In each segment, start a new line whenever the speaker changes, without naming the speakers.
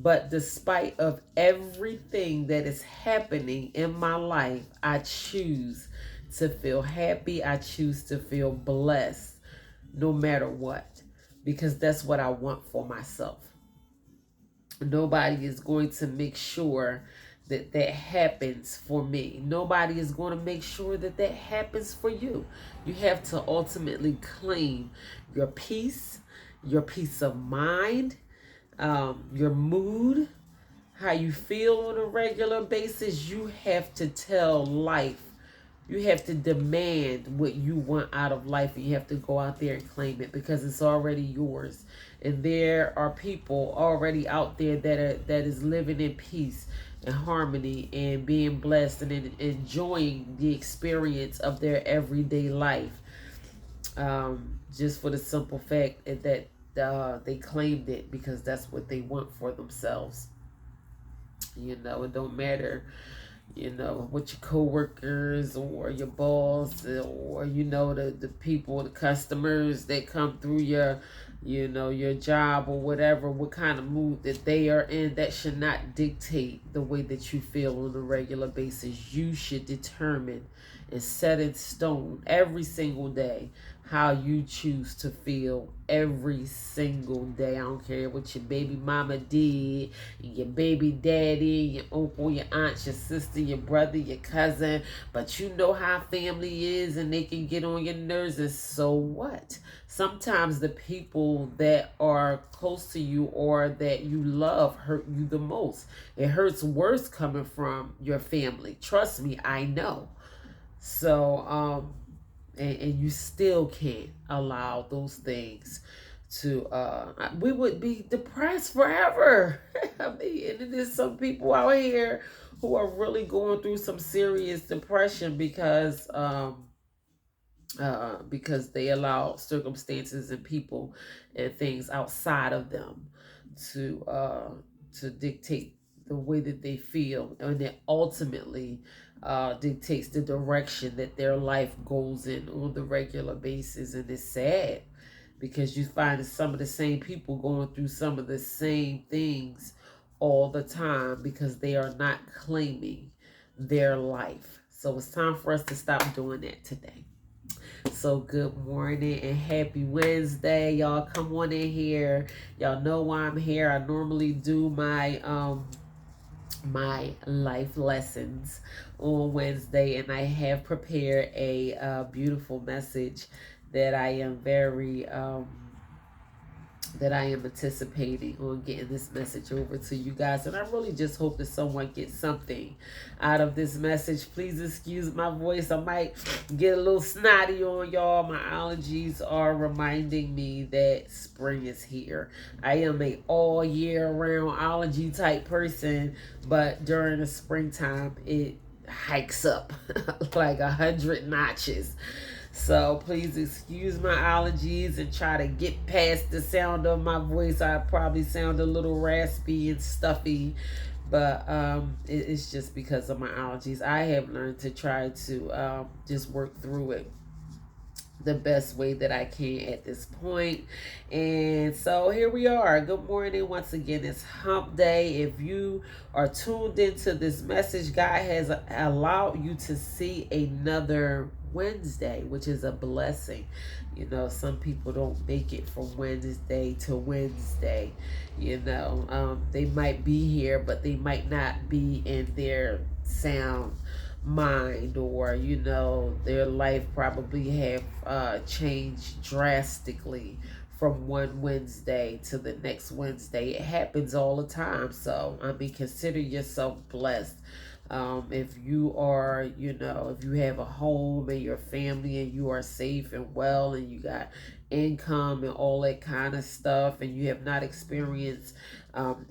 But despite of everything that is happening in my life, I choose to feel happy. I choose to feel blessed no matter what, because that's what I want for myself. Nobody is going to make sure that that happens for me. Nobody is going to make sure that that happens for you. You have to ultimately claim your peace of mind, your mood, how you feel on a regular basis. You have to tell life. You have to demand what you want out of life, and you have to go out there and claim it because it's already yours. And there are people already out there that is living in peace and harmony and being blessed and enjoying the experience of their everyday life. Just for the simple fact that they claimed it because that's what they want for themselves. It don't matter, with your coworkers or your boss or the people, the customers that come through your job or whatever, what kind of mood that they are in. That should not dictate the way that you feel on a regular basis. You should determine and set in stone every single day how you choose to feel every single day. I don't care what your baby mama did, your baby daddy, your uncle, your aunt, your sister, your brother, your cousin, but you know how family is and they can get on your nerves, and so what? Sometimes the people that are close to you or that you love hurt you the most. It hurts worse coming from your family. Trust me, I know. So, and you still can't allow those things to we would be depressed forever. I mean, and there's some people out here who are really going through some serious depression because they allow circumstances and people and things outside of them to dictate the way that they feel, and it ultimately dictates the direction that their life goes in on the regular basis. And it's sad because you find that some of the same people going through some of the same things all the time because they are not claiming their life. So it's time for us to stop doing that today. So good morning and happy Wednesday. Y'all come on in here. Y'all know why I'm here. I normally do my life lessons on Wednesday, and I have prepared a beautiful message that I am very that I am anticipating on getting this message over to you guys. And I really just hope that someone gets something out of this message. Please excuse my voice. I might get a little snotty on y'all. My allergies are reminding me that spring is here. I am a all year round allergy type person, but during the springtime, it hikes up like 100 notches. So please excuse my allergies and try to get past the sound of my voice. I probably sound a little raspy and stuffy, but it's just because of my allergies. I have learned to try to just work through it the best way that I can at this point. And so here we are. Good morning. Once again, it's hump day. If you are tuned into this message, God has allowed you to see another Wednesday, which is a blessing. Some people don't make it from Wednesday to Wednesday. They might be here, but they might not be in their sound mind, or their life probably have changed drastically from one Wednesday to the next Wednesday. It happens all the time. So I mean, consider yourself blessed. If you are, if you have a home and your family and you are safe and well and you got income and all that kind of stuff, and you have not experienced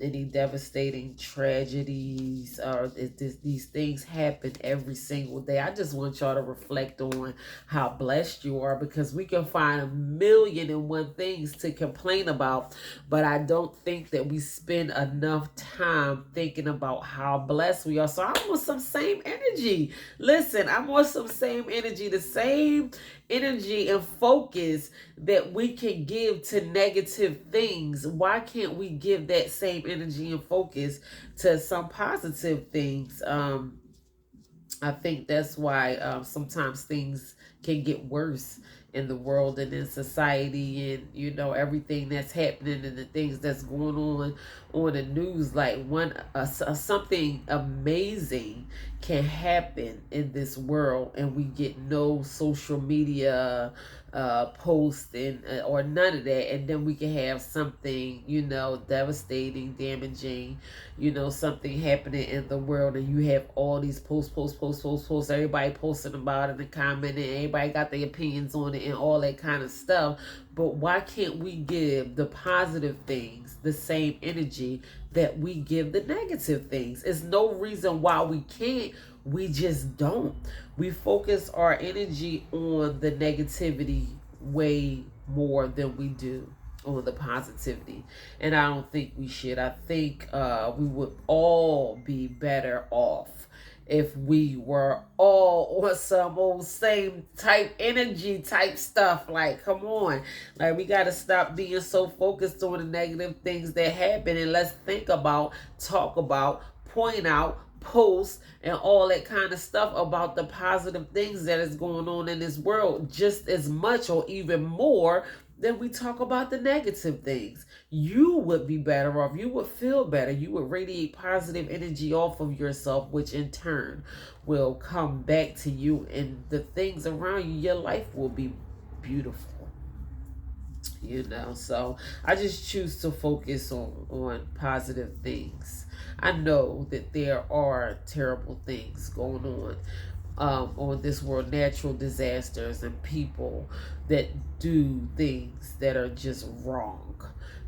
any devastating tragedies, or these things happen every single day. I just want y'all to reflect on how blessed you are, because we can find 1,000,001 things to complain about, but I don't think that we spend enough time thinking about how blessed we are. So I want some same energy. Listen, I want some same energy, the same energy and focus that we can give to negative things, why can't we give that same energy and focus to some positive things? I think that's why sometimes things can get worse in the world and in society, and everything that's happening and the things that's going on the news. Like something amazing can happen in this world, and we get no social media post and or none of that, and then we can have something devastating, damaging, something happening in the world, and you have all these posts, everybody posting about it and commenting, everybody got their opinions on it and all that kind of stuff. But why can't we give the positive things the same energy that we give the negative things? There's no reason why we can't. We just don't. We focus our energy on the negativity way more than we do on the positivity, and I don't think we should. I think we would all be better off if we were all on some old same type energy type stuff. Like, come on, like we got to stop being so focused on the negative things that happen, and let's think about, talk about, point out, post, and all that kind of stuff about the positive things that is going on in this world, just as much or even more than we talk about the negative things. You would be better off. You would feel better. You would radiate positive energy off of yourself, which in turn will come back to you, and the things around you, your life will be beautiful. So I just choose to focus on positive things. I know that there are terrible things going on this world, natural disasters and people that do things that are just wrong.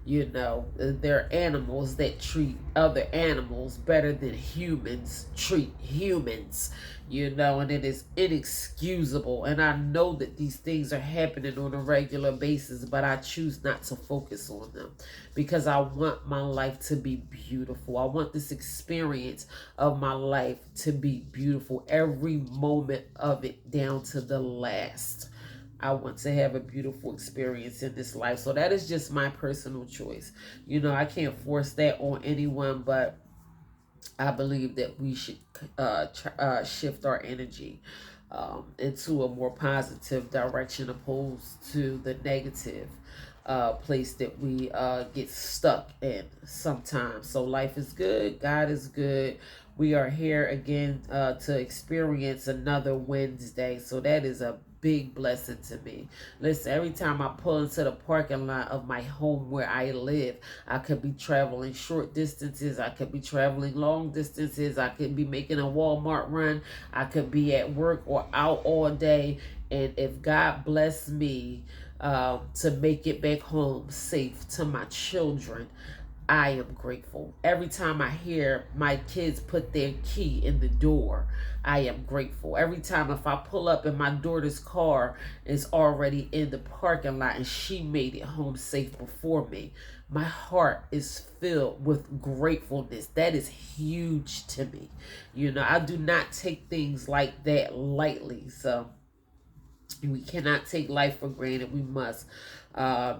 There are animals that treat other animals better than humans treat humans, and it is inexcusable. And I know that these things are happening on a regular basis, but I choose not to focus on them because I want my life to be beautiful. I want this experience of my life to be beautiful, every moment of it down to the last. I want to have a beautiful experience in this life. So that is just my personal choice. I can't force that on anyone, but I believe that we should shift our energy into a more positive direction opposed to the negative place that we get stuck in sometimes. So life is good. God is good. We are here again to experience another Wednesday. So that is a big blessing to me. Listen, every time I pull into the parking lot of my home where I live, I could be traveling short distances. I could be traveling long distances. I could be making a Walmart run. I could be at work or out all day. And if God bless me to make it back home safe to my children, I am grateful. Every time I hear my kids put their key in the door, I am grateful. Every time if I pull up and my daughter's car is already in the parking lot and she made it home safe before me, my heart is filled with gratefulness. That is huge to me. I do not take things like that lightly. So we cannot take life for granted. We must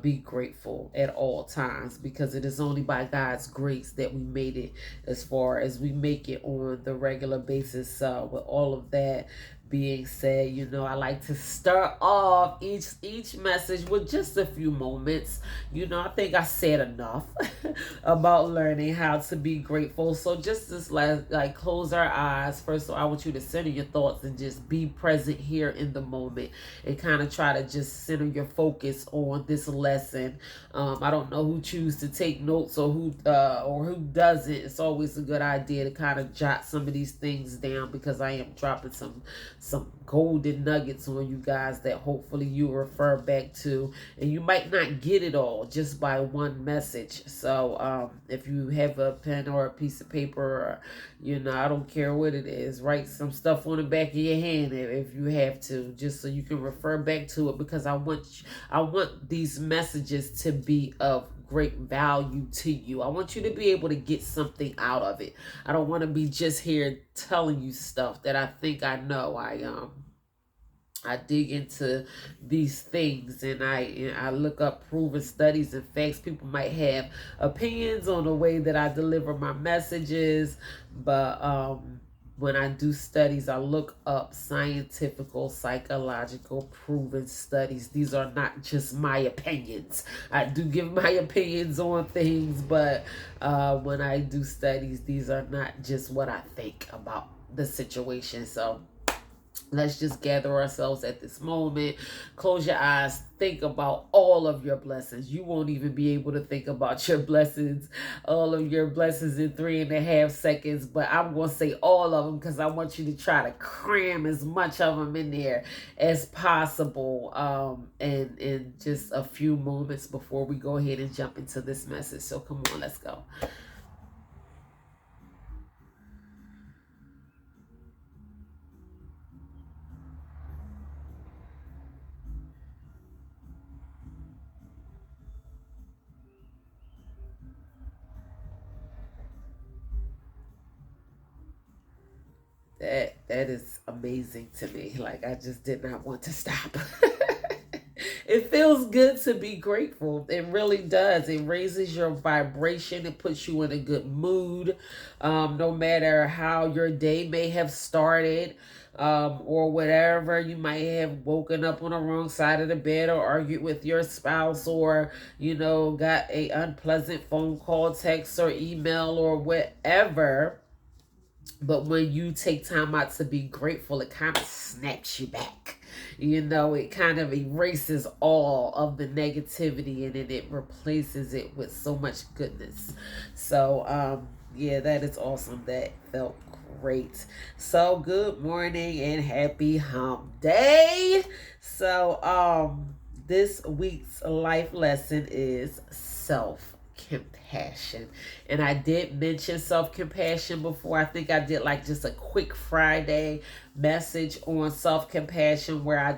be grateful at all times, because it is only by God's grace that we made it as far as we make it on the regular basis. With all of that being said, I like to start off each message with just a few moments. I think I said enough about learning how to be grateful. So just this like close our eyes. First of all, I want you to center your thoughts and just be present here in the moment, and kind of try to just center your focus on this lesson. I don't know who choose to take notes or who doesn't. It's always a good idea to kind of jot some of these things down, because I am dropping some golden nuggets on you guys that hopefully you refer back to, and you might not get it all just by one message. So if you have a pen or a piece of paper, or, I don't care what it is, write some stuff on the back of your hand if you have to, just so you can refer back to it, because I want these messages to be of great value to you. I want you to be able to get something out of it. I don't want to be just here telling you stuff that I think I know. I dig into these things, and I look up proven studies and facts. People might have opinions on the way that I deliver my messages, but when I do studies, I look up scientifical, psychological, proven studies. These are not just my opinions. I do give my opinions on things, but when I do studies, these are not just what I think about the situation. So let's just gather ourselves at this moment. Close your eyes. Think about all of your blessings. You won't even be able to think about your blessings, all of your blessings in 3.5 seconds. But I'm going to say all of them because I want you to try to cram as much of them in there as possible. And in just a few moments before we go ahead and jump into this message. So come on, let's go. That is amazing to me. Like, I just did not want to stop. It feels good to be grateful. It really does. It raises your vibration. It puts you in a good mood. No matter how your day may have started, or whatever, you might have woken up on the wrong side of the bed, or argued with your spouse, or got a unpleasant phone call, text, or email, or whatever. But when you take time out to be grateful, it kind of snaps you back. It kind of erases all of the negativity, and then it replaces it with so much goodness. So, yeah, that is awesome. That felt great. So, good morning and happy hump day. So, this week's life lesson is self-compassion. And I did mention self-compassion before. I think I did like just a quick Friday message on self-compassion where I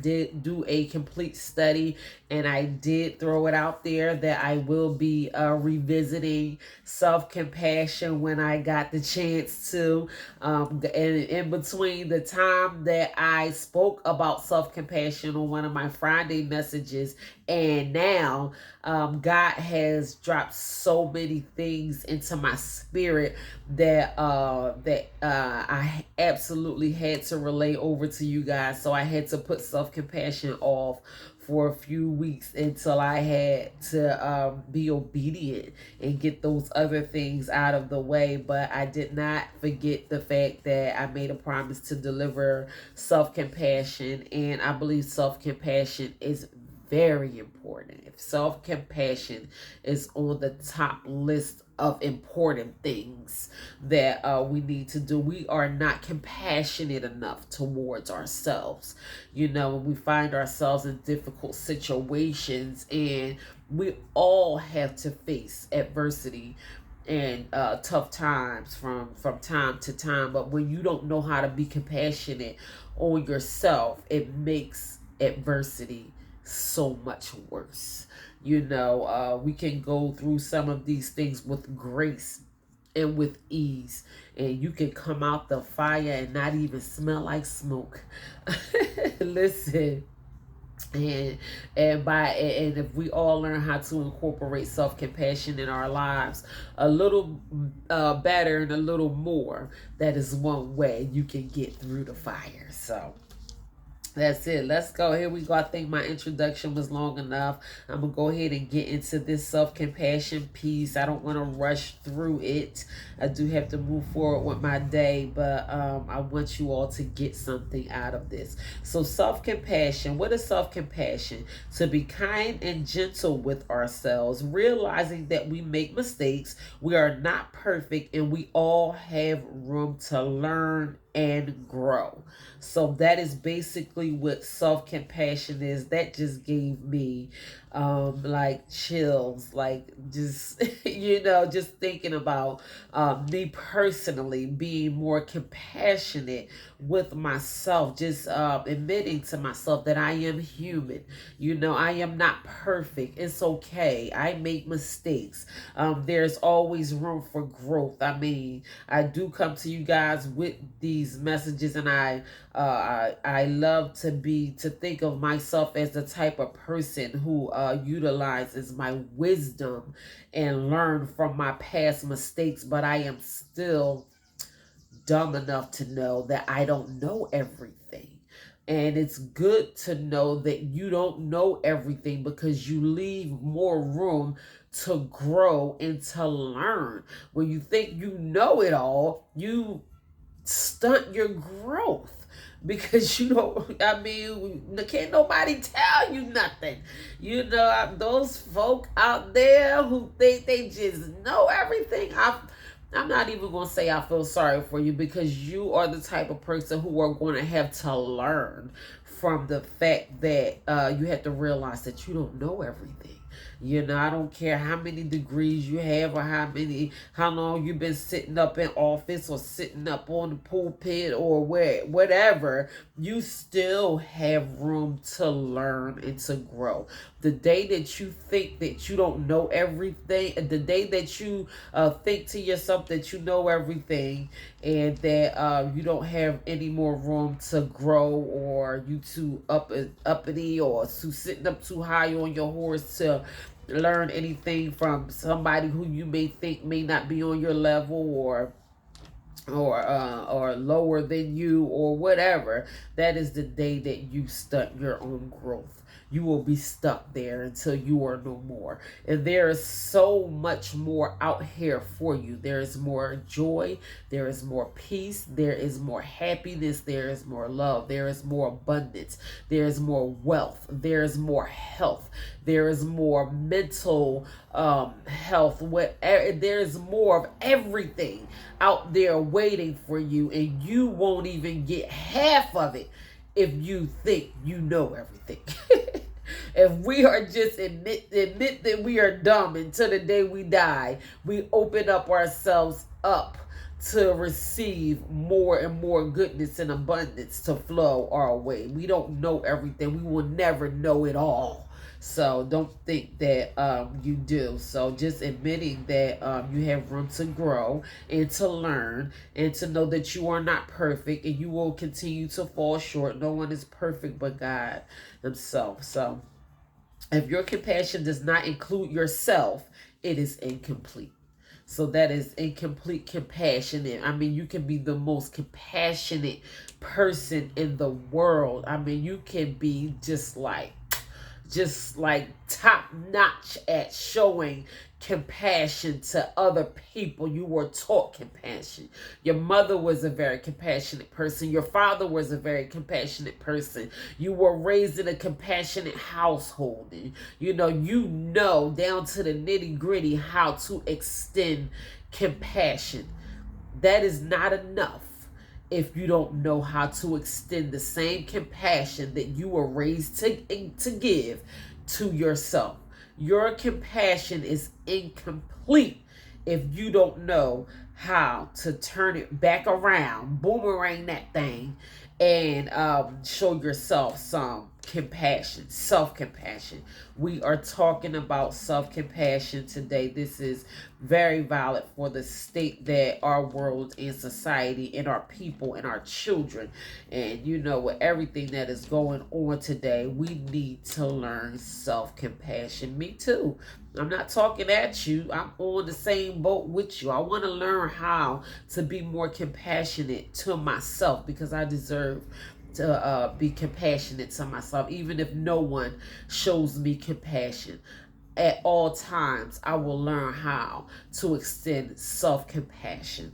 did do a complete study, and I did throw it out there that I will be revisiting self-compassion when I got the chance to. And in between the time that I spoke about self-compassion on one of my Friday messages and now, God has dropped so many things into my spirit that I absolutely had to relay over to you guys. So I had to put self-compassion off for a few weeks until I had to be obedient and get those other things out of the way. But I did not forget the fact that I made a promise to deliver self-compassion, and I believe self-compassion is very important. If self-compassion is on the top list of important things that we need to do, we are not compassionate enough towards ourselves. When we find ourselves in difficult situations, and we all have to face adversity and tough times from time to time. But when you don't know how to be compassionate on yourself, it makes adversity so much worse. We can go through some of these things with grace and with ease, and you can come out the fire and not even smell like smoke. Listen. And if we all learn how to incorporate self-compassion in our lives a little better and a little more, that is one way you can get through the fire. So that's it. Let's go. Here we go. I think my introduction was long enough. I'm going to go ahead and get into this self-compassion piece. I don't want to rush through it. I do have to move forward with my day, but I want you all to get something out of this. So self-compassion. What is self-compassion? To be kind and gentle with ourselves, realizing that we make mistakes, we are not perfect, and we all have room to learn and grow. So that is basically what self-compassion is. That just gave me like chills, like just just thinking about me personally being more compassionate with myself, just admitting to myself that I am human. I am not perfect. It's okay. I make mistakes. There's always room for growth. I mean, I do come to you guys with these these messages, and I love to think of myself as the type of person who utilizes my wisdom and learn from my past mistakes, but I am still dumb enough to know that I don't know everything. And it's good to know that you don't know everything, because you leave more room to grow and to learn. When you think you know it all, you stunt your growth, because you know, I mean, can't nobody tell you nothing. You know, those folk out there who think they just know everything, I'm not even going to say I feel sorry for you, because you are the type of person who are going to have to learn from the fact that you have to realize that you don't know everything. You know, I don't care how many degrees you have, or how long you've been sitting up in office, or sitting up on the pulpit, or whatever. You still have room to learn and to grow. The day that you think that you don't know everything, the day that you think to yourself that you know everything, and that you don't have any more room to grow, or you too uppity, or too sitting up too high on your horse to learn anything from somebody who you may think may not be on your level, or lower than you, or whatever. That is the day that you stunt your own growth. You will be stuck there until you are no more. And there is so much more out here for you. There is more joy, there is more peace, there is more happiness, there is more love, there is more abundance, there is more wealth, there is more health, there is more mental health. There is more of everything out there waiting for you, and you won't even get half of it if you think you know everything. If we are just admit that we are dumb until the day we die, we open up ourselves up to receive more and more goodness and abundance to flow our way. We don't know everything. We will never know it all. So don't think that you do. So just admitting that you have room to grow and to learn, and to know that you are not perfect, and you will continue to fall short. No one is perfect but God himself. So if your compassion does not include yourself, it is incomplete. So that is incomplete compassion. And I mean, you can be the most compassionate person in the world. I mean, you can be just like top notch at showing compassion to other people. You were taught compassion. Your mother was a very compassionate person. Your father was a very compassionate person. You were raised in a compassionate household. And, you know down to the nitty gritty how to extend compassion. That is not enough if you don't know how to extend the same compassion that you were raised to give to yourself. Your compassion is incomplete if you don't know how to turn it back around, boomerang that thing, and show yourself some compassion, self-compassion. We are talking about self-compassion today. This is very valid for the state that our world and society and our people and our children, and with everything that is going on today, we need to learn self-compassion. Me too. I'm not talking at you. I'm on the same boat with you. I want to learn how to be more compassionate to myself, because I deserve to be compassionate to myself, even if no one shows me compassion. At all times, I will learn how to extend self-compassion.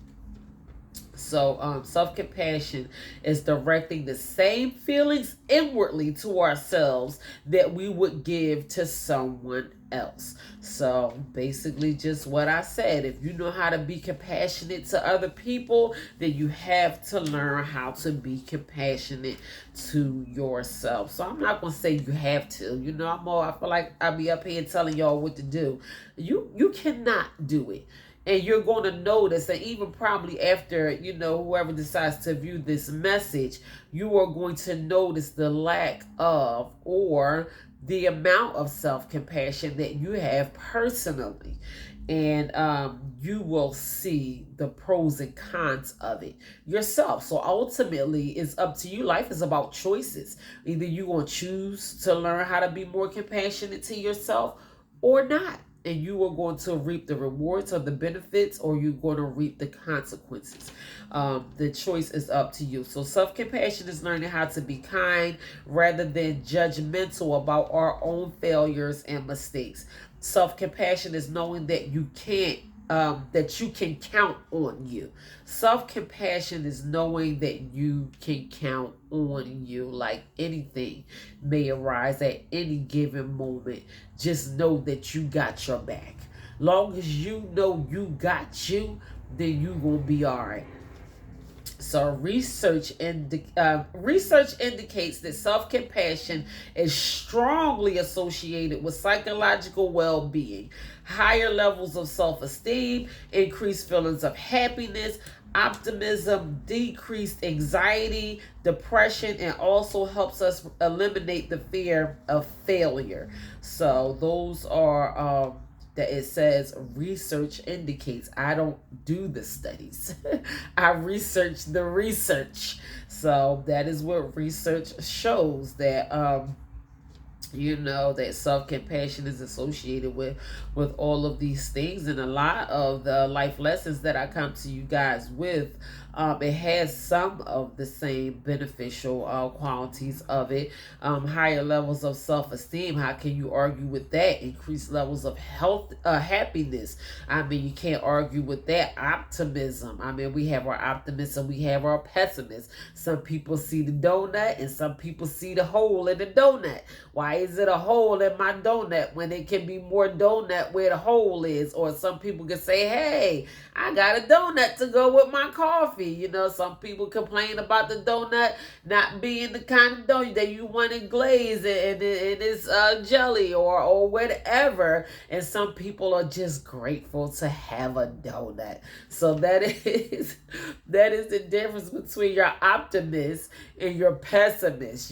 So, self-compassion is directing the same feelings inwardly to ourselves that we would give to someone else. So, basically, just what I said. If you know how to be compassionate to other people, then you have to learn how to be compassionate to yourself. So, I'm not gonna say you have to. I feel like I'll be up here telling y'all what to do. You cannot do it. And you're going to notice that even probably after, whoever decides to view this message, you are going to notice the lack of, or the amount of self-compassion that you have personally. and you will see the pros and cons of it yourself. So ultimately, it's up to you. Life is about choices. Either you going to choose to learn how to be more compassionate to yourself or not. And you are going to reap the rewards or the benefits, or you're going to reap the consequences. The choice is up to you. So self-compassion is learning how to be kind rather than judgmental about our own failures and mistakes. Self-compassion is knowing that that you can count on you. Self-compassion is knowing that you can count on you. Like anything may arise at any given moment, just know that you got your back. Long as you know you got you, then you gonna be all right. So research indicates that self-compassion is strongly associated with psychological well-being, higher levels of self-esteem, increased feelings of happiness, optimism, decreased anxiety, depression, and also helps us eliminate the fear of failure. So those are that it says research indicates. I don't do the studies. I research the research. So that is what research shows, that that self-compassion is associated with all of these things. And a lot of the life lessons that I come to you guys with, it has some of the same beneficial qualities of it. Higher levels of self-esteem, how can you argue with that? Increased levels of health, happiness, I mean, you can't argue with that. Optimism, I mean, we have our optimism, we have our pessimists. Some people see the donut and some people see the hole in the donut. Why is it a hole in my donut when it can be more donut where the hole is? Or some people can say, hey, I got a donut to go with my coffee. Some people complain about the donut not being the kind of donut that you want in glaze and it's jelly or whatever. And some people are just grateful to have a donut. So that is the difference between your optimist and your pessimist.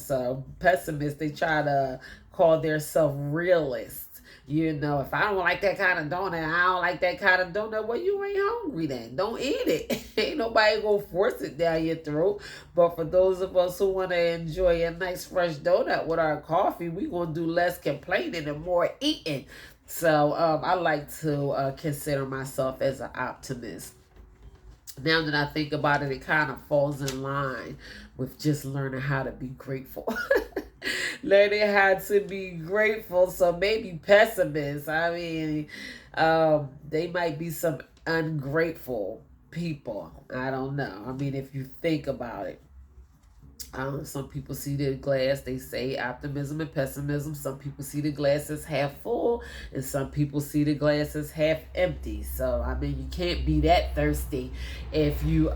So pessimists, they try to call themselves realists. If I don't like that kind of donut, I don't like that kind of donut. Well, you ain't hungry then. Don't eat it. Ain't nobody gonna force it down your throat. But for those of us who want to enjoy a nice fresh donut with our coffee, we gonna do less complaining and more eating. So I like to consider myself as an optimist. Now that I think about it, it kind of falls in line with just learning how to be grateful. Learning how to be grateful. So maybe pessimists, I mean, they might be some ungrateful people. I don't know. I mean, if you think about it. Some people see the glass, they say optimism and pessimism. Some people see the glass as half full, and some people see the glass as half empty. So I mean, you can't be that thirsty if you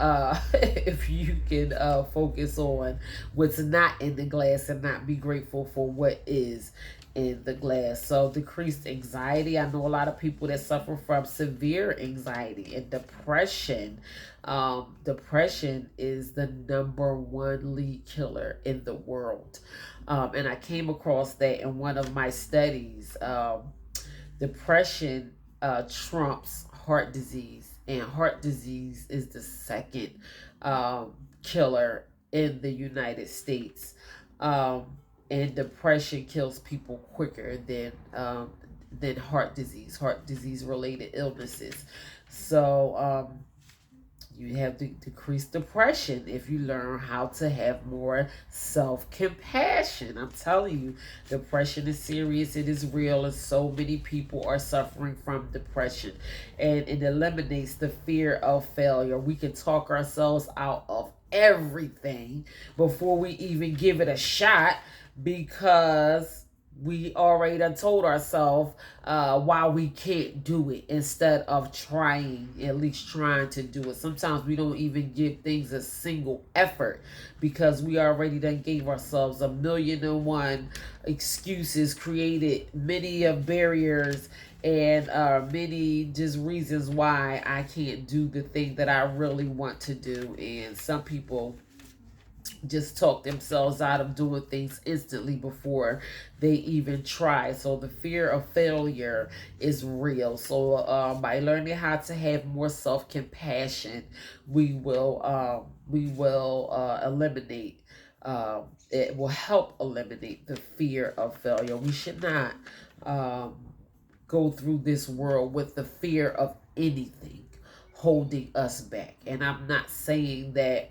if you can focus on what's not in the glass and not be grateful for what is in the glass. So decreased anxiety. I know a lot of people that suffer from severe anxiety and depression. Depression is the number one lead killer in the world. And I came across that in one of my studies. Depression trumps heart disease, and heart disease is the second killer in the United States. Um, and depression kills people quicker than heart disease related illnesses. So you have decreased depression if you learn how to have more self-compassion. I'm telling you, depression is serious. It is real, and so many people are suffering from depression. And it eliminates the fear of failure. We can talk ourselves out of everything before we even give it a shot, because we already done told ourselves why we can't do it, instead of at least trying to do it. Sometimes we don't even give things a single effort because we already done gave ourselves 1,000,001 excuses, created many of barriers and many just reasons why I can't do the thing that I really want to do. And some people just talk themselves out of doing things instantly before they even try. So the fear of failure is real. So by learning how to have more self-compassion, we will eliminate, it will help eliminate the fear of failure. We should not um, go through this world with the fear of anything holding us back. And I'm not saying that,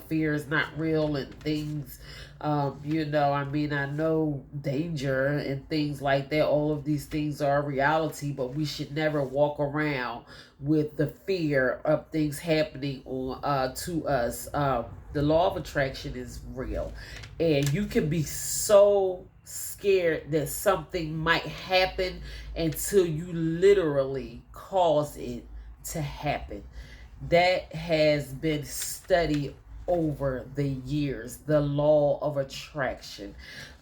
fear is not real and things, I mean, I know danger and things like that. All of these things are a reality, but we should never walk around with the fear of things happening on to us. The law of attraction is real, and you can be so scared that something might happen until you literally cause it to happen. That has been studied over the years, the law of attraction.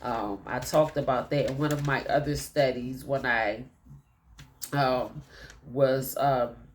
I talked about that in one of my other studies when I um, was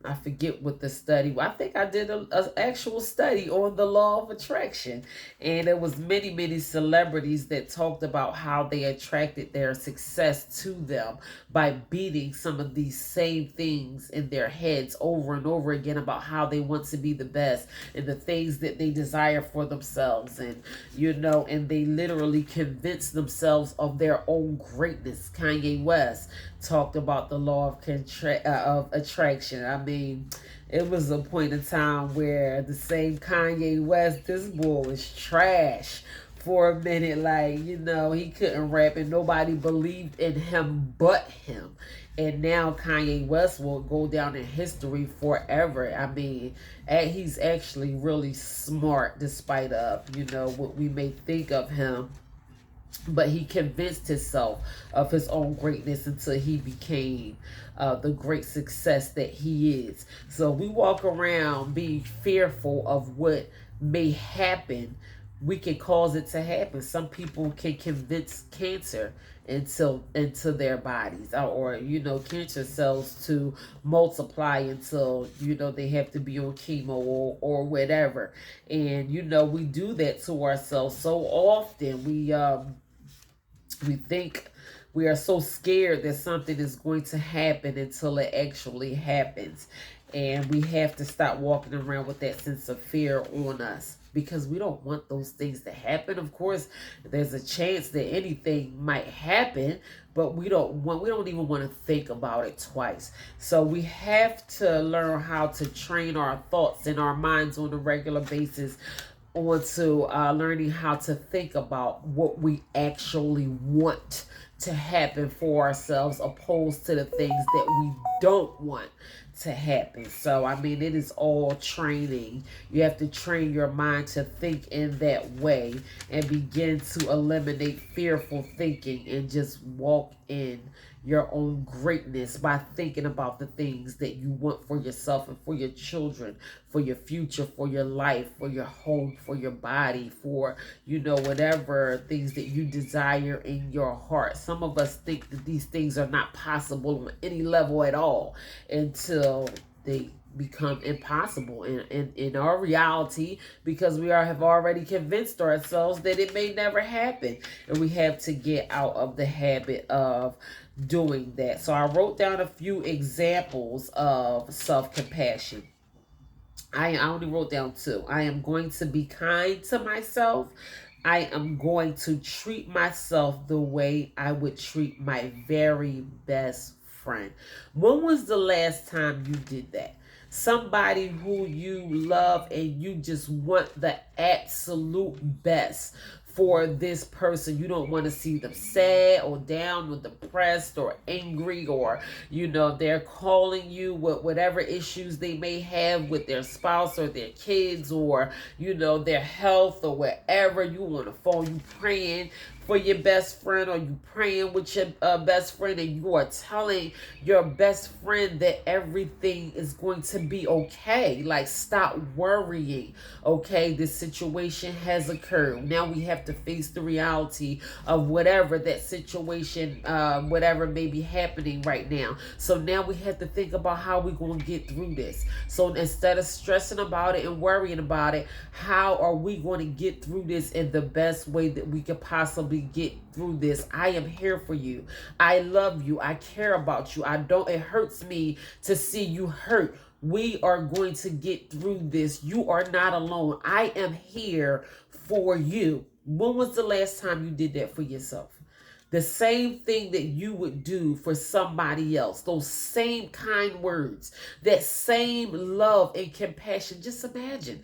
I forget what the study. I think I did a actual study on the law of attraction, and there was many celebrities that talked about how they attracted their success to them by beating some of these same things in their heads over and over again about how they want to be the best and the things that they desire for themselves, and and they literally convince themselves of their own greatness. Kanye West talked about the law of attraction. I mean, it was a point in time where the same Kanye West, this boy was trash for a minute. Like, he couldn't rap and nobody believed in him but him. And now Kanye West will go down in history forever. I mean, he's actually really smart despite of, what we may think of him, but he convinced himself of his own greatness until he became the great success that he is. So we walk around being fearful of what may happen. We can cause it to happen. Some people can convince cancer into their bodies, or cancer cells to multiply until they have to be on chemo or whatever. And we do that to ourselves so often. We think we are so scared that something is going to happen until it actually happens. And we have to stop walking around with that sense of fear on us, because we don't want those things to happen. Of course, there's a chance that anything might happen, but we don't even want to think about it twice. So we have to learn how to train our thoughts and our minds on a regular basis onto learning how to think about what we actually want to happen for ourselves, opposed to the things that we don't want to happen. So I mean, it is all training. You have to train your mind to think in that way and begin to eliminate fearful thinking and just walk in your own greatness by thinking about the things that you want for yourself and for your children, for your future, for your life, for your home, for your body, for whatever things that you desire in your heart. Some of us think that these things are not possible on any level at all until they become impossible in our reality, because have already convinced ourselves that it may never happen. And we have to get out of the habit of doing that. So I wrote down a few examples of self-compassion. I only wrote down two. I am going to be kind to myself. I am going to treat myself the way I would treat my very best friend. When was the last time you did that? Somebody who you love and you just want the absolute best for this person. You don't want to see them sad or down or depressed or angry, or they're calling you with whatever issues they may have with their spouse or their kids, or their health or whatever. You on the phone, you praying for your best friend, or you praying with your best friend, and you are telling your best friend that everything is going to be okay. Like, stop worrying. Okay, this situation has occurred. Now we have to face the reality of whatever that situation, whatever may be happening right now. So now we have to think about how we're going to get through this. So instead of stressing about it and worrying about it, how are we going to get through this in the best way that we could possibly get through this? I am here for you. I love you. I care about you. It hurts me to see you hurt. We are going to get through this. You are not alone. I am here for you. When was the last time you did that for yourself? The same thing that you would do for somebody else, those same kind words, that same love and compassion. Just imagine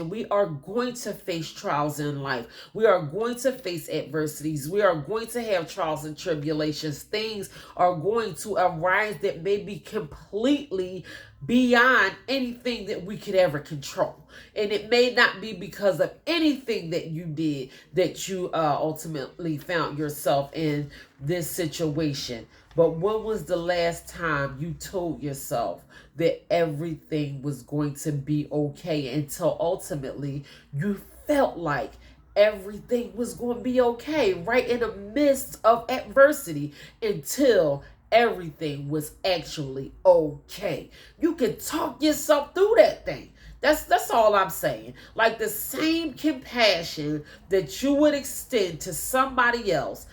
we are going to face trials in life. We are going to face adversities. We are going to have trials and tribulations. Things are going to arise that may be completely beyond anything that we could ever control. And it may not be because of anything that you did that you ultimately found yourself in this situation. But when was the last time you told yourself that everything was going to be okay, until ultimately you felt like everything was going to be okay right in the midst of adversity, until everything was actually okay? You can talk yourself through that thing. That's all I'm saying. Like, the same compassion that you would extend to somebody else,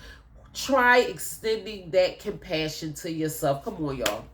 try extending that compassion to yourself. Come on, y'all.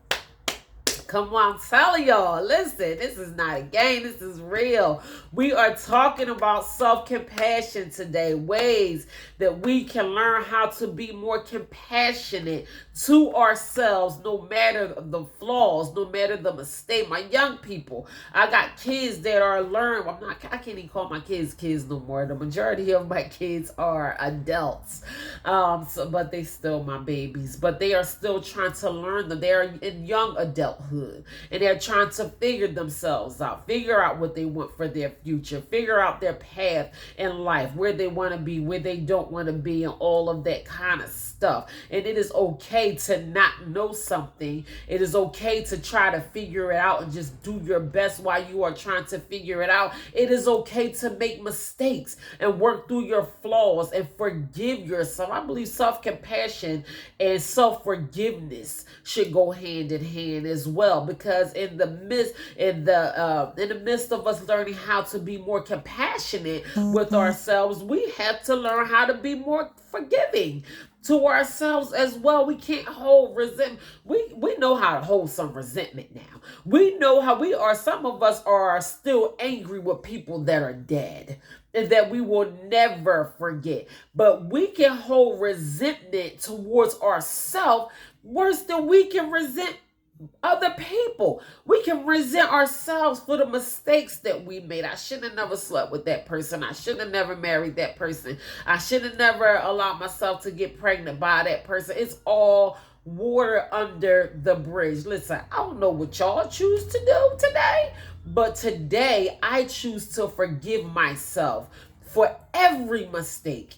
Come on, I'm telling y'all. Listen, this is not a game. This is real. We are talking about self-compassion today. Ways that we can learn how to be more compassionate to ourselves, no matter the flaws, no matter the mistake. My young people, I got kids that are learning. I can't even call my kids no more. The majority of my kids are adults. But they still my babies. But they are still trying to learn them. They are in young adulthood, and they're trying to figure themselves out, figure out what they want for their future, figure out their path in life, where they want to be, where they don't want to be, and all of that kind of stuff. And it is okay to not know something. It is okay to try to figure it out and just do your best while you are trying to figure it out. It is okay to make mistakes and work through your flaws and forgive yourself. I believe self-compassion and self-forgiveness should go hand in hand as well, because in the midst of us learning how to be more compassionate with ourselves, we have to learn how to be more forgiving to ourselves as well. We can't hold resentment. We know how to hold some resentment now. We know how we are. Some of us are still angry with people that are dead and that we will never forget. But we can hold resentment towards ourselves worse than we can resent other people. We can resent ourselves for the mistakes that we made. I should have never slept with that person. I should have never married that person. I should have never allowed myself to get pregnant by that person. It's all water under the bridge. Listen, I don't know what y'all choose to do today, but today I choose to forgive myself for every mistake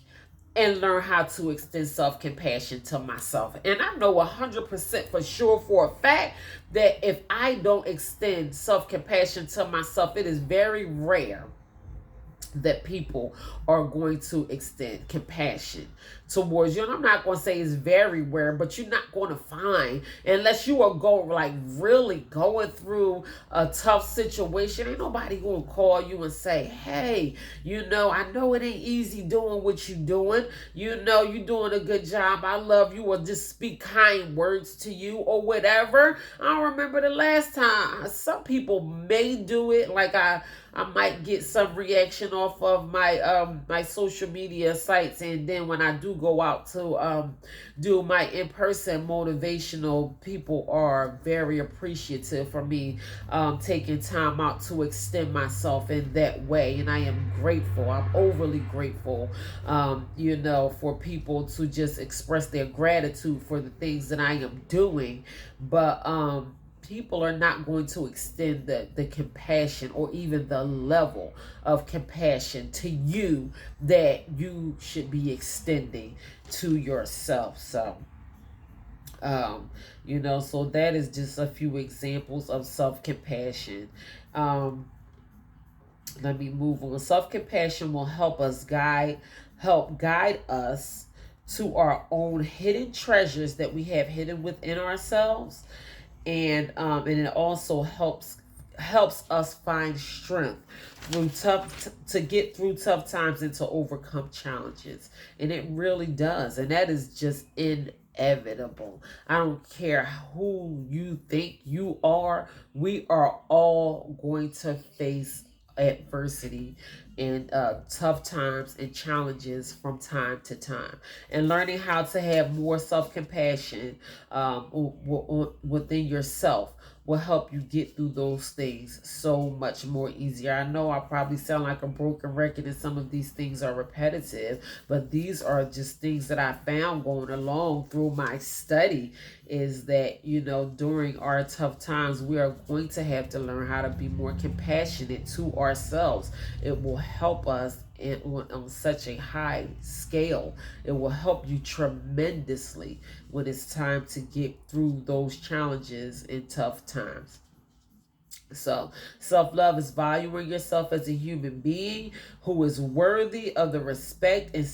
and learn how to extend self-compassion to myself. And I know 100% for sure, for a fact, that if I don't extend self-compassion to myself, it is very rare that people are going to extend compassion towards you. And I'm not going to say it's very rare, but you're not going to find, unless you are really going through a tough situation, ain't nobody going to call you and say, hey, I know it ain't easy doing what you're doing. You're doing a good job. I love you, or just speak kind words to you or whatever. I don't remember the last time. Some people may do it, like I might get some reaction off of my my social media sites, and then when I do go out to do my in-person motivational, people are very appreciative for me taking time out to extend myself in that way, and I am grateful. I'm overly grateful, for people to just express their gratitude for the things that I am doing. But people are not going to extend the compassion or even the level of compassion to you that you should be extending to yourself. So, um, so that is just a few examples of self compassion. Um, Let me move on. Self compassion will help guide us to our own hidden treasures that we have hidden within ourselves, and it also helps us find strength to get through tough times and to overcome challenges. And it really does, and that is just inevitable. I don't care who you think you are, we are all going to face adversity and tough times and challenges from time to time. And learning how to have more self-compassion within yourself will help you get through those things so much more easier. I know I probably sound like a broken record and some of these things are repetitive, but these are just things that I found going along through my study, is that, during our tough times, we are going to have to learn how to be more compassionate to ourselves. It will help us on such a high scale. It will help you tremendously when it's time to get through those challenges in tough times. So, self love is valuing yourself as a human being who is worthy of the respect and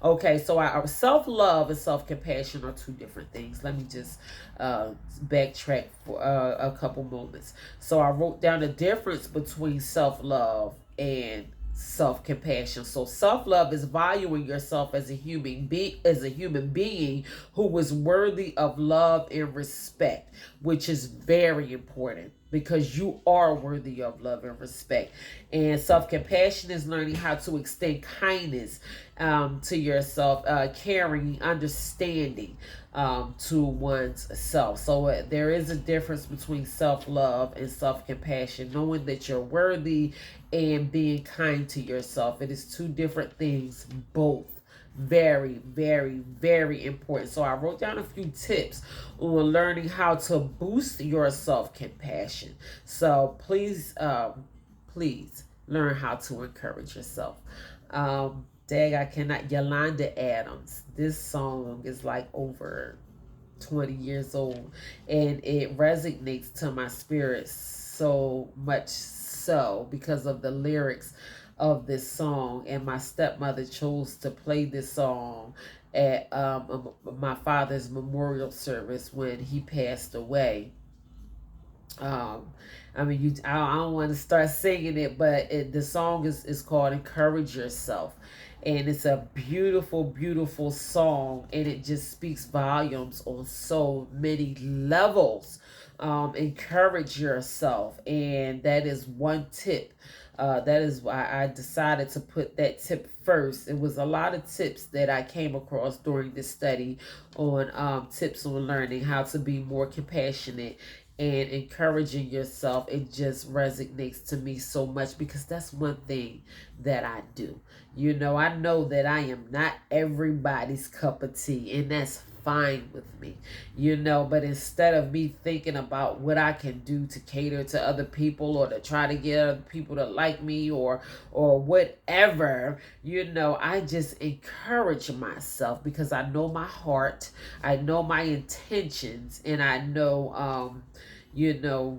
okay, so our self love and self compassion are two different things. Let me just uh, backtrack for a couple moments. So, I wrote down the difference between self love and self compassion. So self love is valuing yourself as a human being who is worthy of love and respect, which is very important because you are worthy of love and respect. And self compassion is learning how to extend kindness to yourself, caring, understanding to one's self. So there is a difference between self love and self compassion, knowing that you're worthy and being kind to yourself. It is two different things, both very, very, very important. So I wrote down a few tips on learning how to boost your self compassion. So please learn how to encourage yourself. I cannot. Yolanda Adams. This song is like over 20 years old, and it resonates to my spirit so much so because of the lyrics of this song. And my stepmother chose to play this song at my father's memorial service when he passed away. um I don't want to start singing it, but the song is called Encourage Yourself, and it's a beautiful, beautiful song, and it just speaks volumes on so many levels. Encourage yourself, and that is one tip. That is why I decided to put that tip first. It was a lot of tips that I came across during this study on tips on learning how to be more compassionate and encouraging yourself. It just resonates to me so much because that's one thing that I do. I know that I am not everybody's cup of tea, and that's fine with me. But instead of me thinking about what I can do to cater to other people or to try to get other people to like me or whatever, I just encourage myself because I know my heart, I know my intentions, and I know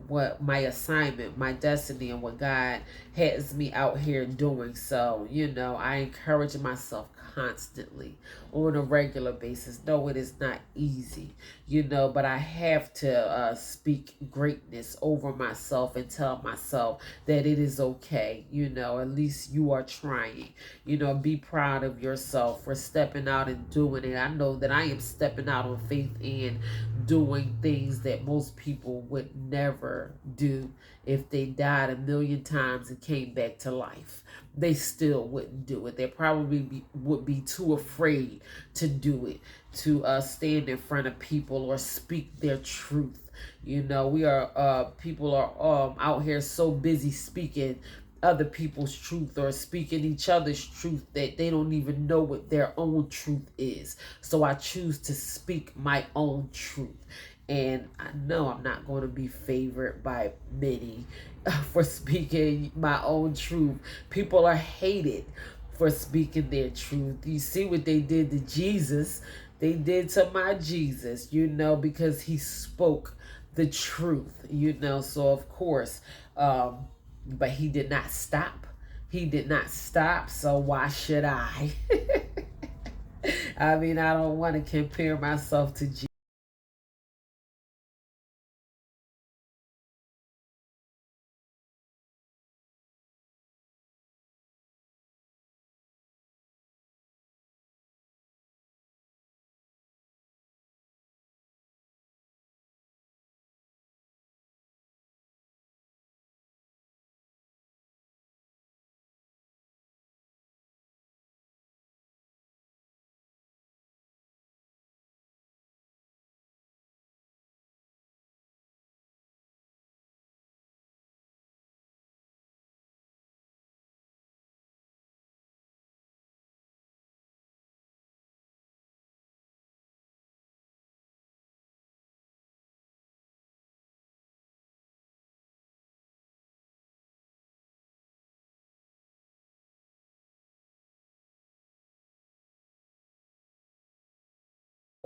what my assignment, my destiny, and what God has me out here doing. So, I encourage myself constantly on a regular basis. No, it is not easy, but I have to speak greatness over myself and tell myself that it is okay. At least you are trying. Be proud of yourself for stepping out and doing it. I know that I am stepping out on faith and doing things that most people would never do. If they died a million times and came back to life, they still wouldn't do it. They probably would be too afraid to do it, to stand in front of people or speak their truth. We are people are out here so busy speaking other people's truth or speaking each other's truth that they don't even know what their own truth is. So I choose to speak my own truth. And I know I'm not going to be favored by many for speaking my own truth. People are hated for speaking their truth. You see what they did to Jesus? They did to my Jesus, because he spoke the truth, So, of course, but he did not stop. He did not stop. So, why should I? I mean, I don't want to compare myself to Jesus.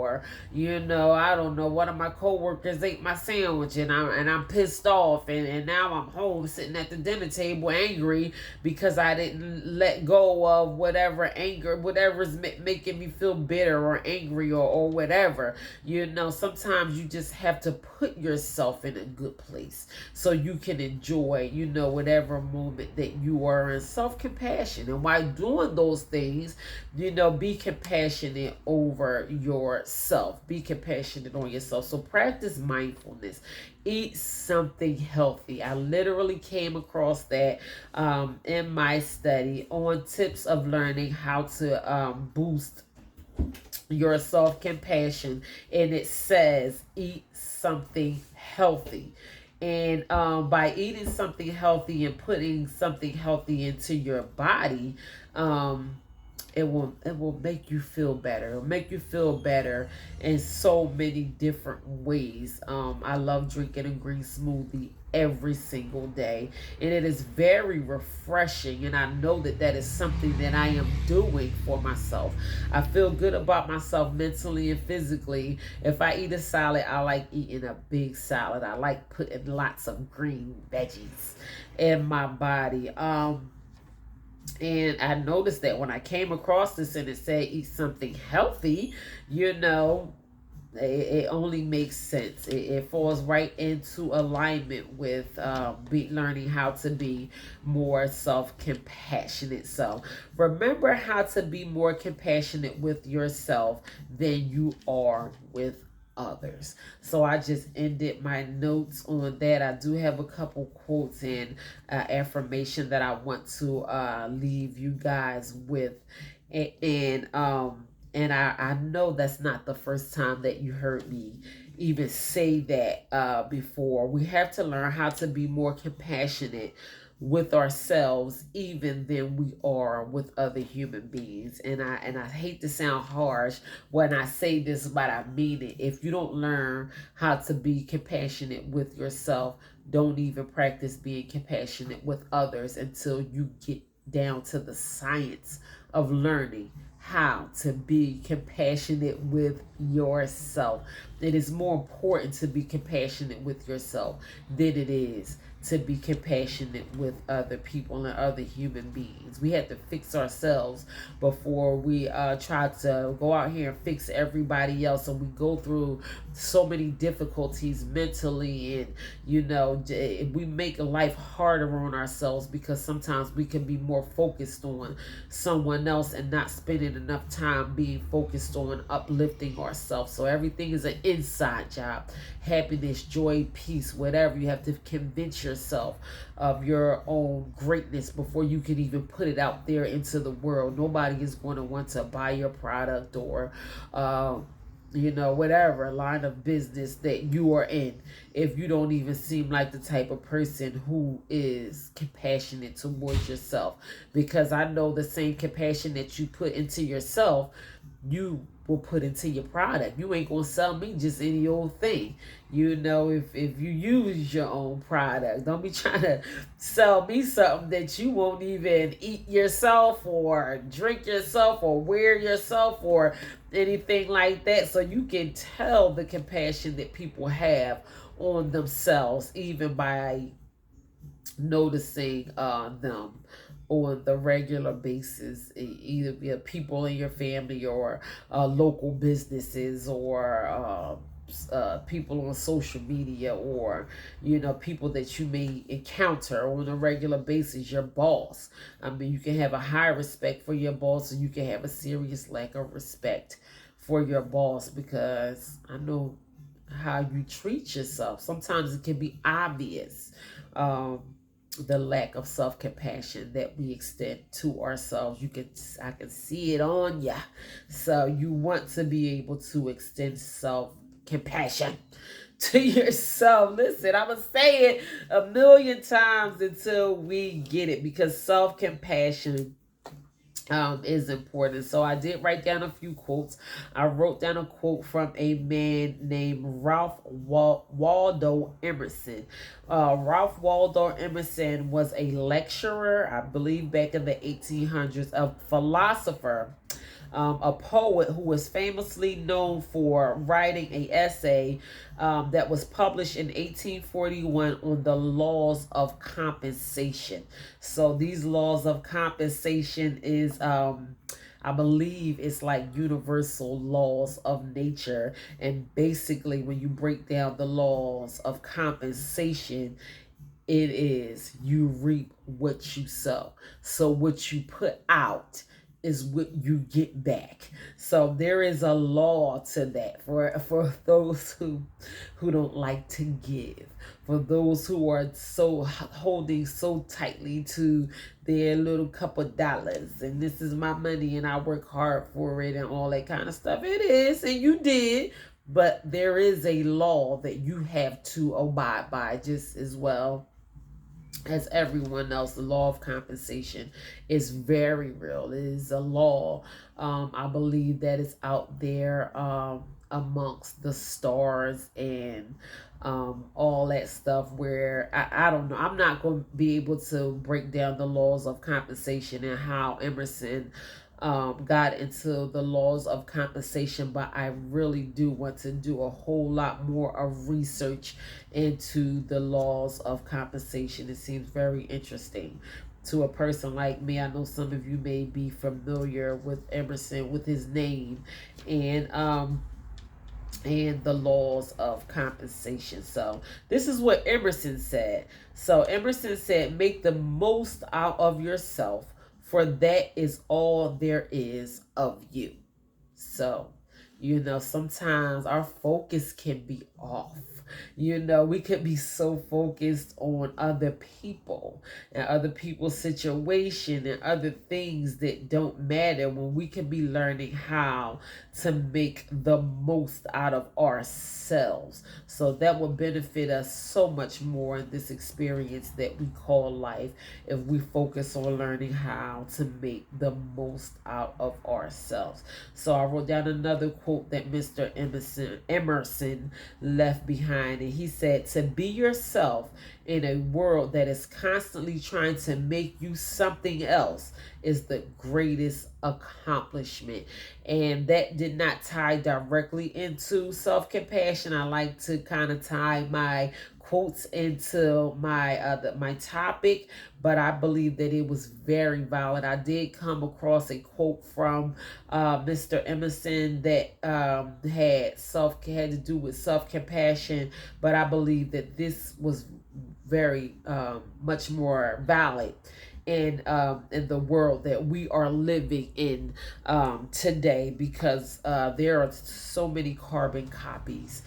Or I don't know, one of my coworkers ate my sandwich, and I'm pissed off, and now I'm home sitting at the dinner table angry because I didn't let go of whatever's making me feel bitter or angry, or whatever. Sometimes you just have to put yourself in a good place so you can enjoy, whatever moment that you are in. Self-compassion, and while doing those things, be compassionate over yourself. Be compassionate on yourself. So practice mindfulness. Eat something healthy. I literally came across that in my study on tips of learning how to boost your self compassion. And it says, eat something healthy. And by eating something healthy and putting something healthy into your body, it will make you feel better. It'll make you feel better in so many different ways. I love drinking a green smoothie every single day, and it is very refreshing, and I know that that is something that I am doing for myself. I feel good about myself mentally and physically. If I eat a salad, I like eating a big salad. I like putting lots of green veggies in my body. And I noticed that when I came across this and it said eat something healthy, you know, it only makes sense. It falls right into alignment with learning how to be more self compassionate. So remember how to be more compassionate with yourself than you are with others. So I just ended my notes on that. I do have a couple quotes and affirmation that I want to leave you guys with, and I know that's not the first time that you heard me even say that before. We have to learn how to be more compassionate with ourselves even than we are with other human beings. And I hate to sound harsh when I say this, but I mean it. If you don't learn how to be compassionate with yourself, don't even practice being compassionate with others until you get down to the science of learning how to be compassionate with yourself. It is more important to be compassionate with yourself than it is to be compassionate with other people and other human beings. We have to fix ourselves before we try to go out here and fix everybody else. And we go through so many difficulties mentally, and we make life harder on ourselves because sometimes we can be more focused on someone else and not spending enough time being focused on uplifting ourselves. So everything is an inside job. Happiness, joy, peace, whatever. You have to convince yourself of your own greatness before you can even put it out there into the world. Nobody is going to want to buy your product or whatever line of business that you are in if you don't even seem like the type of person who is compassionate towards yourself. Because I know the same compassion that you put into yourself, you will put into your product. You ain't gonna sell me just any old thing. If you use your own product, don't be trying to sell me something that you won't even eat yourself or drink yourself or wear yourself or anything like that. So you can tell the compassion that people have on themselves even by noticing them on the regular basis, either via people in your family or local businesses or people on social media, or people that you may encounter on a regular basis, your boss. I mean, you can have a high respect for your boss, or you can have a serious lack of respect for your boss, because I know how you treat yourself. Sometimes it can be obvious, um, the lack of self compassion that we extend to ourselves. I can see it on ya. So you want to be able to extend self compassion to yourself. Listen, I'm gonna say it a million times until we get it, because self compassion is important. So I did write down a few quotes. I wrote down a quote from a man named Ralph Waldo Emerson. Ralph Waldo Emerson was a lecturer, I believe, back in the 1800s, a philosopher, a poet who was famously known for writing a essay that was published in 1841 on the laws of compensation. So these laws of compensation is, I believe it's like universal laws of nature. And basically, when you break down the laws of compensation, it is you reap what you sow. So what you put out is what you get back. So there is a law to that for those who don't like to give, for those who are so holding so tightly to their little couple dollars, and this is my money and I work hard for it and all that kind of stuff. It is, and you did, but there is a law that you have to abide by just as well as everyone else. The law of compensation is very real. It is a law. I believe that it's out there, amongst the stars and all that stuff, where I don't know. I'm not going to be able to break down the laws of compensation and how Emerson got into the laws of compensation, but I really do want to do a whole lot more of research into the laws of compensation. It seems very interesting to a person like me. I know some of you may be familiar with Emerson, with his name, and the laws of compensation. So this is what Emerson said. So Emerson said, make the most out of yourself, for that is all there is of you. So, sometimes our focus can be off. We could be so focused on other people and other people's situation and other things that don't matter, when we can be learning how to make the most out of ourselves. So that will benefit us so much more in this experience that we call life, if we focus on learning how to make the most out of ourselves. So I wrote down another quote that Mr. Emerson left behind, and he said, to be yourself in a world that is constantly trying to make you something else is the greatest accomplishment. And that did not tie directly into self-compassion. I like to kind of tie my quotes into my topic, but I believe that it was very valid. I did come across a quote from Mr. Emerson that had to do with self compassion, but I believe that this was very much more valid in the world that we are living in today, because there are so many carbon copies.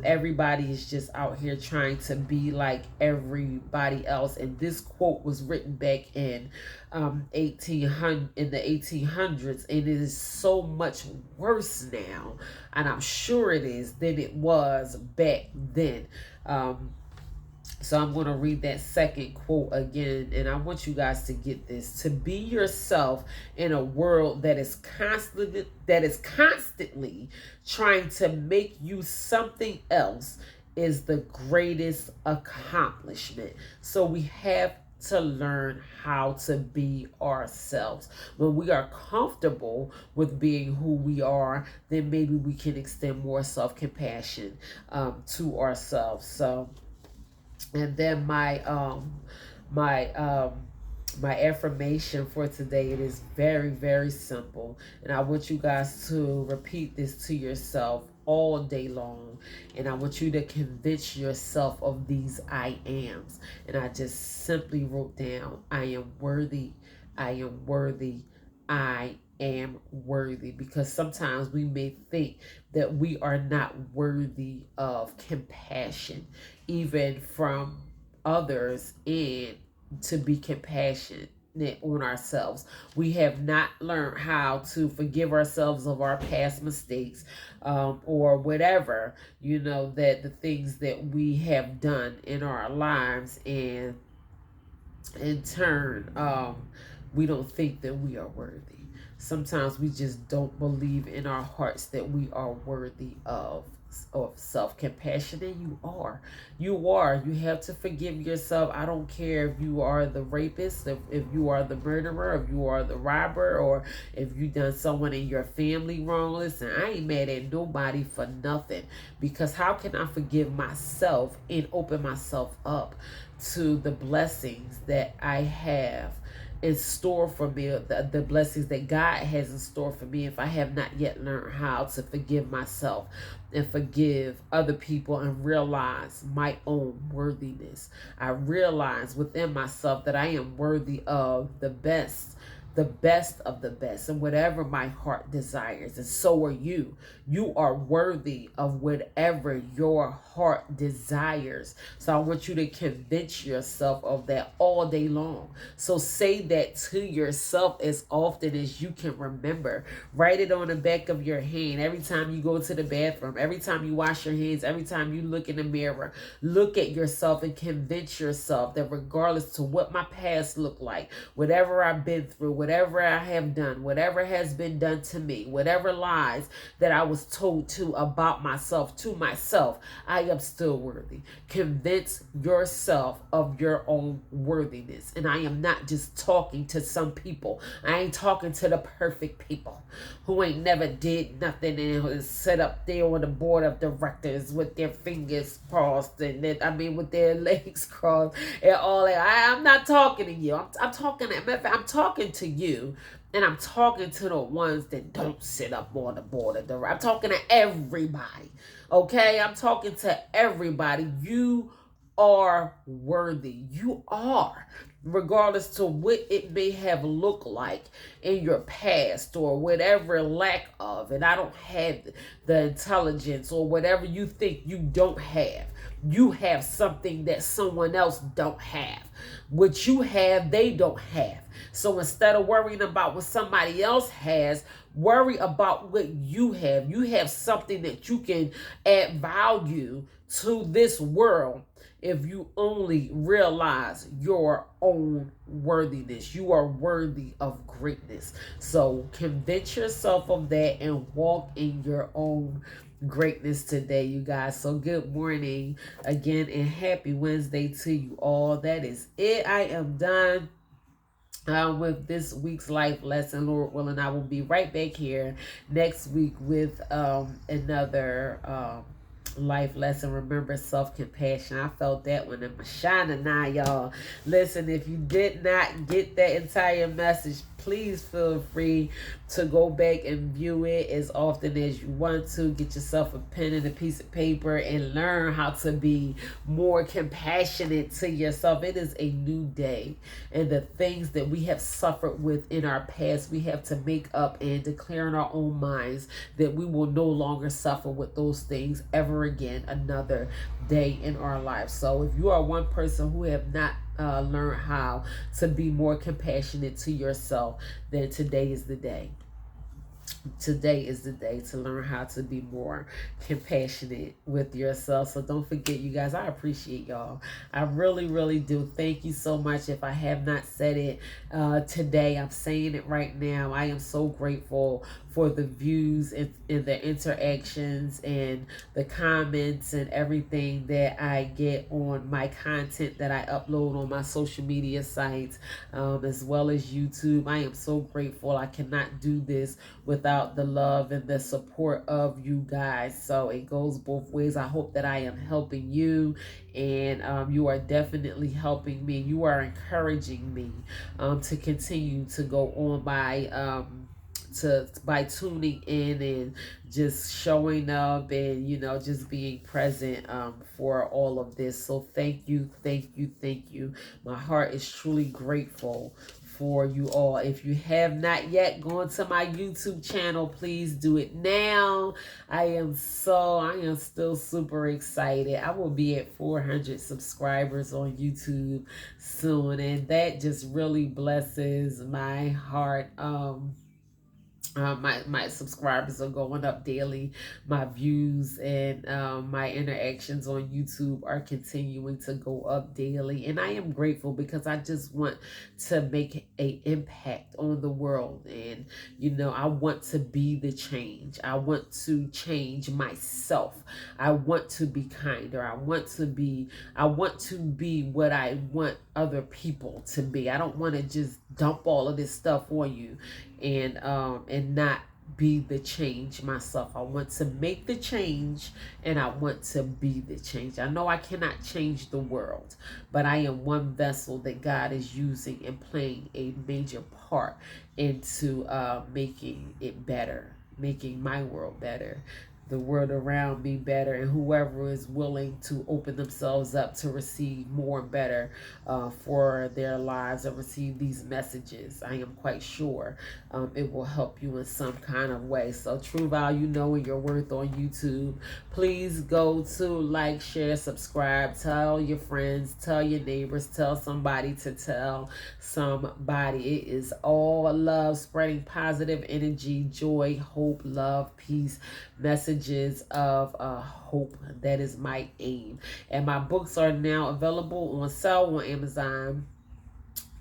Everybody is just out here trying to be like everybody else. And this quote was written back in 1800 in the 1800s, and it is so much worse now, and I'm sure it is, than it was back then. Um, so I'm going to read that second quote again, and I want you guys to get this. To be yourself in a world that is constantly trying to make you something else is the greatest accomplishment. So we have to learn how to be ourselves. When we are comfortable with being who we are, then maybe we can extend more self-compassion to ourselves. So, and then my my affirmation for today, it is very, very simple, and I want you guys to repeat this to yourself all day long, and I want you to convince yourself of these I ams. And I just simply wrote down, I am worthy, I am worthy, I am worthy. Because sometimes we may think that we are not worthy of compassion, even from others, and to be compassionate on ourselves. We have not learned how to forgive ourselves of our past mistakes, or whatever, that the things that we have done in our lives, and in turn, we don't think that we are worthy. Sometimes we just don't believe in our hearts that we are worthy of self-compassion, and you have to forgive yourself. I don't care if you are the rapist, if you are the murderer, if you are the robber, or if you done someone in your family wrong. Listen, I ain't mad at nobody for nothing, because how can I forgive myself and open myself up to the blessings that I have in store for me, the blessings that God has in store for me, if I have not yet learned how to forgive myself and forgive other people and realize my own worthiness. I realize within myself that I am worthy of the best of the best, and whatever my heart desires. And so are you. You are worthy of whatever your heart desires. So I want you to convince yourself of that all day long. So say that to yourself as often as you can remember. Write it on the back of your hand every time you go to the bathroom, every time you wash your hands, every time you look in the mirror. Look at yourself and convince yourself that regardless to what my past looked like, whatever I've been through, whatever I have done, whatever has been done to me, whatever lies that I was told to about myself, to myself, I am still worthy. Convince yourself of your own worthiness. And I am not just talking to some people. I ain't talking to the perfect people who ain't never did nothing and sit up there on the board of directors with their fingers crossed, and then, with their legs crossed and all that. I'm not talking to you. I'm talking to you, and I'm talking to the ones that don't sit up on the board of directors. I'm talking to everybody. Okay? I'm talking to everybody. You are worthy. You are. Regardless to what it may have looked like in your past, or whatever lack of, and I don't have the intelligence, or whatever you think you don't have. You have something that someone else don't have. What you have, they don't have. So instead of worrying about what somebody else has, worry about what you have. You have something that you can add value to this world if you only realize your own worthiness. You are worthy of greatness. So convince yourself of that and walk in your own greatness today, you guys. So good morning again, and happy Wednesday to you all. That is it. I am done with this week's life lesson. Lord willing, I will be right back here next week with another life lesson. Remember self-compassion. I felt that one in my shina now, y'all. Listen, if you did not get that entire message, please feel free to go back and view it as often as you want to. Get yourself a pen and a piece of paper and learn how to be more compassionate to yourself. It is a new day, and the things that we have suffered with in our past, we have to make up and declare in our own minds that we will no longer suffer with those things ever again another day in our lives. So if you are one person who have not learn how to be more compassionate to yourself, then today is the day. today is the day to learn how to be more compassionate with yourself. So don't forget, you guys, I appreciate y'all. I really, really do. Thank you so much. If I have not said it today, I'm saying it right now. I am so grateful for the views and the interactions and the comments and everything that I get on my content that I upload on my social media sites, as well as YouTube. I am so grateful. I cannot do this without the love and the support of you guys. So it goes both ways. I hope that I am helping you, and you are definitely helping me. You are encouraging me to continue to go on by tuning in and just showing up, and just being present for all of this. So thank you, thank you, thank you. My heart is truly grateful for you all. If you have not yet gone to my YouTube channel, please do it now. I am still super excited. I will be at 400 subscribers on YouTube soon, and that just really blesses my heart. My subscribers are going up daily. My views and my interactions on YouTube are continuing to go up daily, and I am grateful because I just want to make a impact on the world. And I want to be the change. I want to change myself. I want to be kinder. I want to be what I want other people to be. I don't want to just dump all of this stuff on you and not be the change myself. I want to make the change, and I want to be the change. I know I cannot change the world, but I am one vessel that God is using and playing a major part into making it better, making my world better, the world around me better, and whoever is willing to open themselves up to receive more and better for their lives and receive these messages. I am quite sure it will help you in some kind of way. So True Value, knowing your worth on YouTube. Please go to like, share, subscribe, tell your friends, tell your neighbors, tell somebody to tell somebody. It is all love, spreading positive energy, joy, hope, love, peace, messages of hope. That is my aim. And my books are now available on sale on Amazon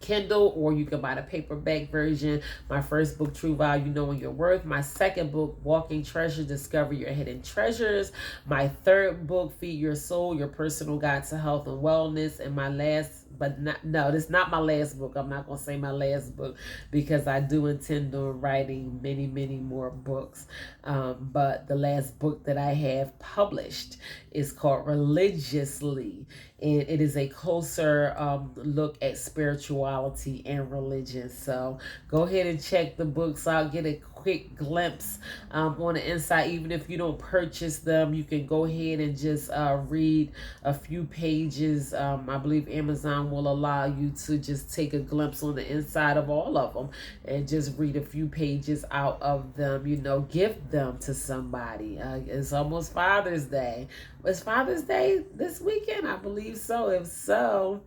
Kindle, or you can buy the paperback version. My first book, True Value, Knowing Your Worth. My second book, Walking Treasure, Discover Your Hidden Treasures. My third book, Feed Your Soul, Your Personal Guide to Health and Wellness. And my last, this is not my last book. I'm not going to say my last book because I do intend on writing many, many more books. But the last book that I have published is called Religiously, and it is a closer look at spirituality and religion. So go ahead and check the books out. Get a quick glimpse on the inside. Even if you don't purchase them, you can go ahead and just read a few pages. I believe Amazon will allow you to just take a glimpse on the inside of all of them and just read a few pages out of them. Gift them to somebody. It's almost Father's Day. It's Father's Day this weekend? I believe so. If so,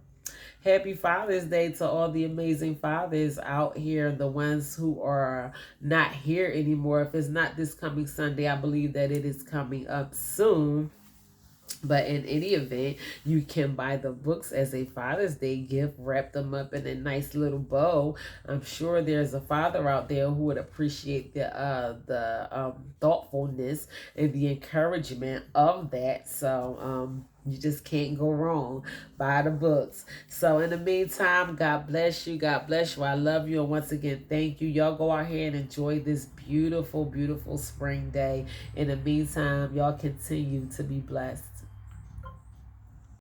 happy Father's Day to all the amazing fathers out here, the ones who are not here anymore. If it's not this coming Sunday, I believe that it is coming up soon. But in any event, you can buy the books as a Father's Day gift, wrap them up in a nice little bow. I'm sure there's a father out there who would appreciate the thoughtfulness and the encouragement of that. So you just can't go wrong. Buy the books. So in the meantime, God bless you. God bless you. I love you. And once again, thank you. Y'all go out here and enjoy this beautiful, beautiful spring day. In the meantime, y'all continue to be blessed.